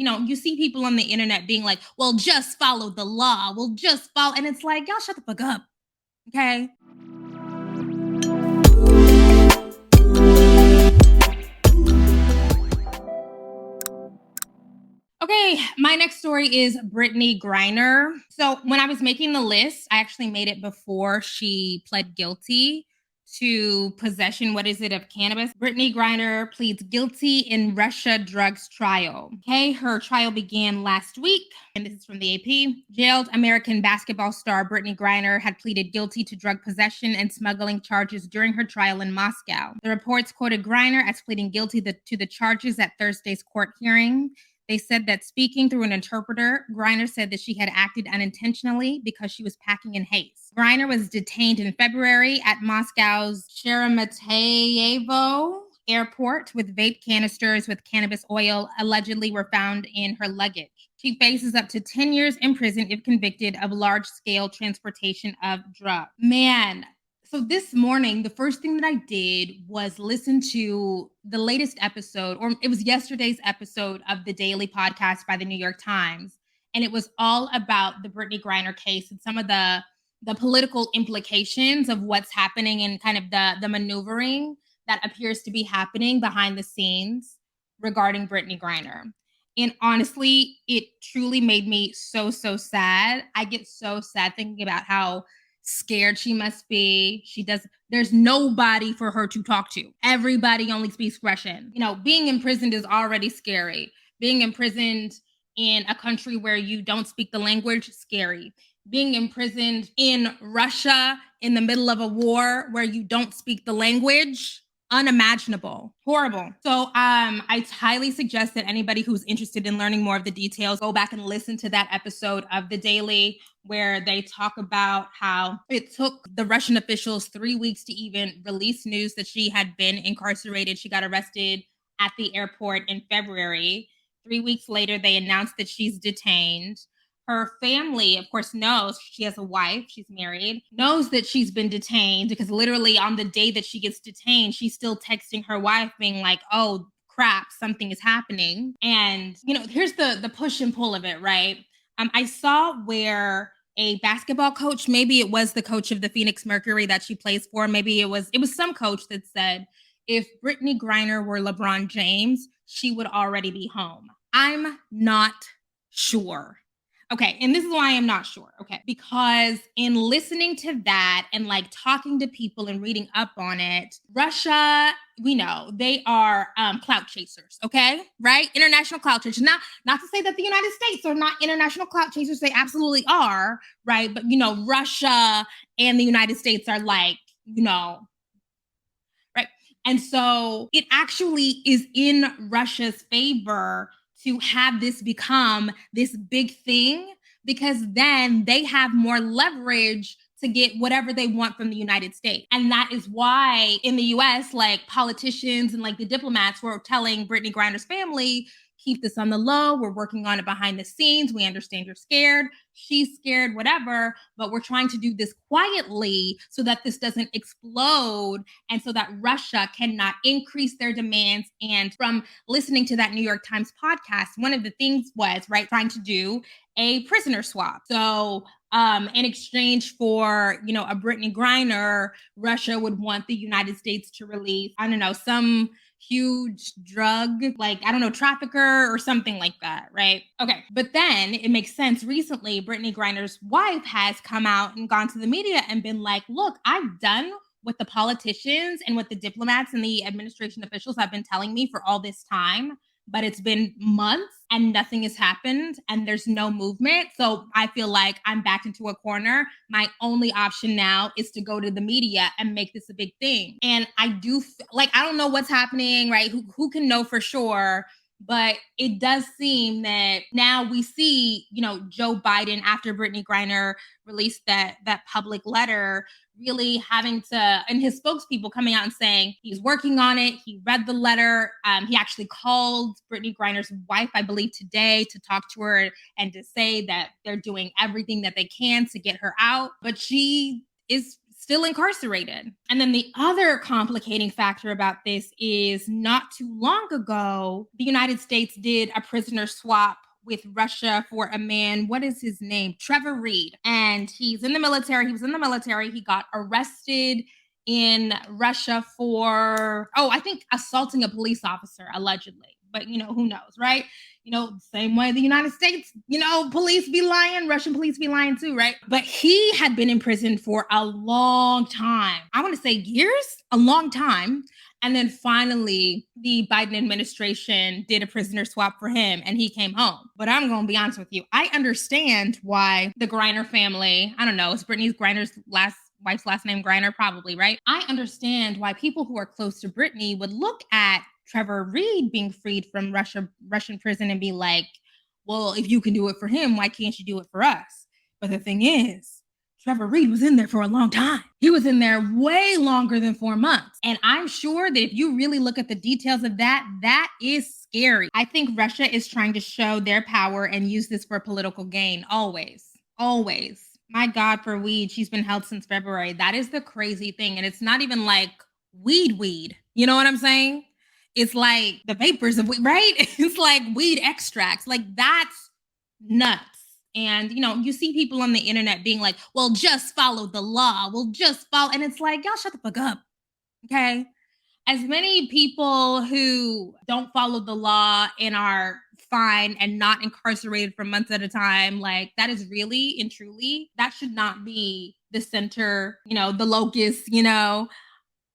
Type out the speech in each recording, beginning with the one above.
You see people on the internet being like, well, just follow the law. Well, just follow. And it's like, y'all shut the fuck up. Okay. Okay, my next story is Brittney Griner. So when I was making the list, I actually made it before she pled guilty to possession, of cannabis. Brittney Griner pleads guilty in Russia drugs trial. Okay, her trial began last week, and this is from the AP. Jailed American basketball star Brittney Griner had pleaded guilty to drug possession and smuggling charges during her trial in Moscow. The reports quoted Griner as pleading guilty to the charges at Thursday's court hearing. They said that speaking through an interpreter, Griner said that she had acted unintentionally because she was packing in haste. Griner was detained in February at Moscow's Sheremetyevo airport with vape canisters with cannabis oil allegedly were found in her luggage. She faces up to 10 years in prison if convicted of large-scale transportation of drugs. Man, so this morning, the first thing that I did was listen to the latest episode, or it was yesterday's episode of the Daily Podcast by the New York Times. And it was all about the Brittney Griner case and some of the political implications of what's happening and kind of the maneuvering that appears to be happening behind the scenes regarding Brittney Griner. And honestly, it truly made me so sad. I get so sad thinking about how scared she must be. There's nobody for her to talk to. Everybody only speaks Russian. Being imprisoned is already scary. Being imprisoned in a country where you don't speak the language, scary. Being imprisoned in Russia in the middle of a war where you don't speak the language, unimaginable, horrible. So I highly suggest that anybody who's interested in learning more of the details go back and listen to that episode of The Daily where they talk about how it took the Russian officials 3 weeks to even release news that she had been incarcerated. She got arrested at the airport in February. 3 weeks later, they announced that she's detained. Her family, of course, knows she has a wife, she's married, knows that she's been detained because literally on the day that she gets detained, she's still texting her wife being like, oh, crap, something is happening. And, here's the push and pull of it, right? I saw where a basketball coach, maybe it was the coach of the Phoenix Mercury that she plays for, maybe it was some coach that said, if Brittney Griner were LeBron James, she would already be home. I'm not sure. Okay, and this is why I'm not sure, okay? Because in listening to that and talking to people and reading up on it, Russia, we know, they are clout chasers, okay? Right? International clout chasers. Not to say that the United States are not international clout chasers, they absolutely are, right? But, Russia and the United States are right? And so it actually is in Russia's favor to have this become this big thing because then they have more leverage to get whatever they want from the United States. And that is why in the US, politicians and the diplomats were telling Brittney Griner's family, keep this on the low. We're working on it behind the scenes. We understand you're scared. She's scared, whatever, but we're trying to do this quietly so that this doesn't explode and so that Russia cannot increase their demands. And from listening to that New York Times podcast, one of the things was, trying to do a prisoner swap. So in exchange for, a Brittney Griner, Russia would want the United States to release, some huge drug, trafficker or something like that, right? Okay, but then it makes sense. Recently, Brittney Griner's wife has come out and gone to the media and been like, look, I've done what the politicians and what the diplomats and the administration officials have been telling me for all this time, but it's been months and nothing has happened and there's no movement. So I feel like I'm backed into a corner. My only option now is to go to the media and make this a big thing. And I do I don't know what's happening, right? Who can know for sure? But it does seem that now we see, Joe Biden, after Brittney Griner released that public letter, really having to, and his spokespeople coming out and saying he's working on it. He read the letter. He actually called Brittney Griner's wife, I believe, today to talk to her and to say that they're doing everything that they can to get her out. But she is still incarcerated. And then the other complicating factor about this is not too long ago, the United States did a prisoner swap with Russia for a man. What is his name? Trevor Reed. And he's in the military. He was in the military. He got arrested in Russia for, I think assaulting a police officer, allegedly. But, who knows, right? Same way the United States, police be lying, Russian police be lying too, right? But he had been in prison for a long time. I want to say years, a long time. And then finally, the Biden administration did a prisoner swap for him and he came home. But I'm going to be honest with you. I understand why the Griner family, I don't know, is Brittney Griner's wife's last name Griner? Probably, right? I understand why people who are close to Brittney would look at Trevor Reed being freed from Russian prison and be like, well, if you can do it for him, why can't you do it for us? But the thing is, Trevor Reed was in there for a long time. He was in there way longer than 4 months. And I'm sure that if you really look at the details of that, that is scary. I think Russia is trying to show their power and use this for political gain. Always. Always. My God, for weed, she's been held since February. That is the crazy thing. And it's not even like weed. You know what I'm saying? It's like the vapors of weed, right? It's like weed extracts. Like, that's nuts. And, you see people on the internet being like, well, just follow the law. Well, just follow. And it's like, y'all shut the fuck up. Okay. As many people who don't follow the law and are fine and not incarcerated for months at a time, like, that is really and truly, that should not be the center, the locus,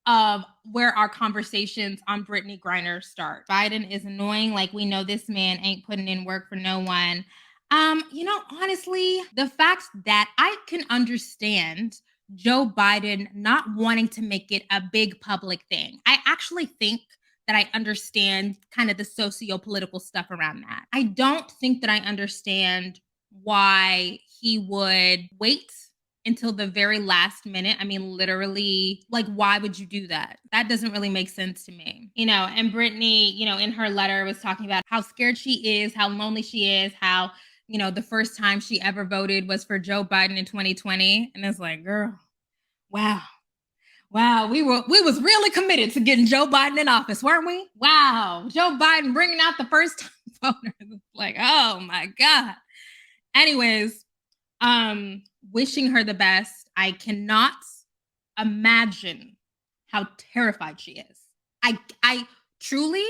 of where our conversations on Brittney Griner start. Biden is annoying. Like, we know this man ain't putting in work for no one. Honestly, the fact that I can understand Joe Biden not wanting to make it a big public thing. I actually think that I understand kind of the socio-political stuff around that. I don't think that I understand why he would wait until the very last minute. I mean, literally, like, why would you do that? That doesn't really make sense to me. And Brittney, in her letter was talking about how scared she is, how lonely she is, how, the first time she ever voted was for Joe Biden in 2020. And it's like, girl, wow, we was really committed to getting Joe Biden in office, weren't we? Wow, Joe Biden bringing out the first time voters. Like, oh my God. Anyways, wishing her the best. I cannot imagine how terrified she is. I truly,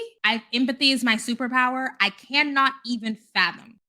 empathy is my superpower. I cannot even fathom